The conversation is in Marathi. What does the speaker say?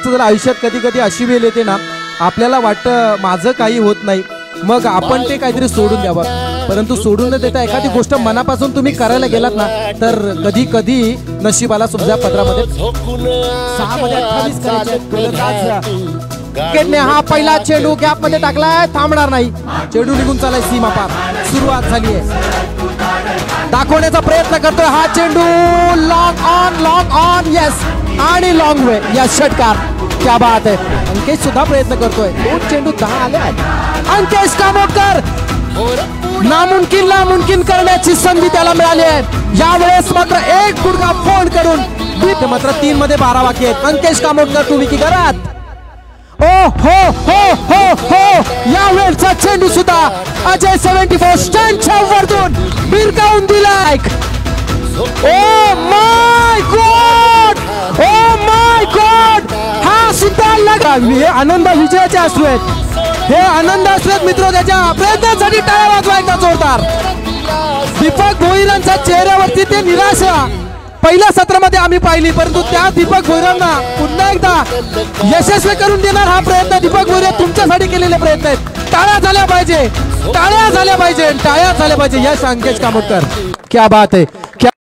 प्रत्येकाचं जर आयुष्यात कधी कधी अशी वेळ येते ना, आपल्याला वाटतं माझं काही होत नाही, मग आपण ते काहीतरी सोडून द्यावं. परंतु सोडून न देता एखादी गोष्ट मनापासून तुम्ही करायला गेलात ना, तर कधी कधी नशिबाला सुद्धा पदरामध्ये 6 मध्ये 28 करायचे. हा पहिला चेंडू गॅप मध्ये टाकलाय, थांबणार नाही. चेंडू निघून चालाय सीमा पार. सुरुवात झाली आहे, दाखवण्याचा प्रयत्न करतोय हा चेंडू. लॉंग ऑन येस, आणि लॉंग वे. यस, षटकार. क्या बात आहे. अंकेश सुद्धा प्रयत्न करतोय. 2 चेंडू 10 आले. अंकेश कामोडकर नामुमकिन करण्याची संधी त्याला मिळाली आहे. यावेळेस मात्र एक गुडघा फोल्ड करून मात्र 3 मध्ये 12 बाकी आहेत. अंकेश कामोडकर तुम्ही की घरात. ओ हो यावेळचा चेंडू सुद्धा अजय 74 स्टँडच्या वरतून भिरकावून दिलाय. ओ माय गॉड, हा सुद्धा लगा. आनंद विजयाचे अश्रू आहेत, हे आनंद अश्रू आहेत मित्र. त्याच्या प्रयत्नासाठी टाळ्या वाजवा एकदा जोरदार. दीपक भोईरांच्या चेहऱ्यावरती ते निराशा पहिल्या सत्रामध्ये आम्ही पाहिली, परंतु त्या दीपक भोईरांना पुन्हा एकदा यशस्वी करून देणार हा प्रयत्न दीपक भोईर तुमच्यासाठी केलेले प्रयत्न आहेत. टाळ्या झाल्या पाहिजे. यश अंकेश कामोडकर, क्या बात आहे.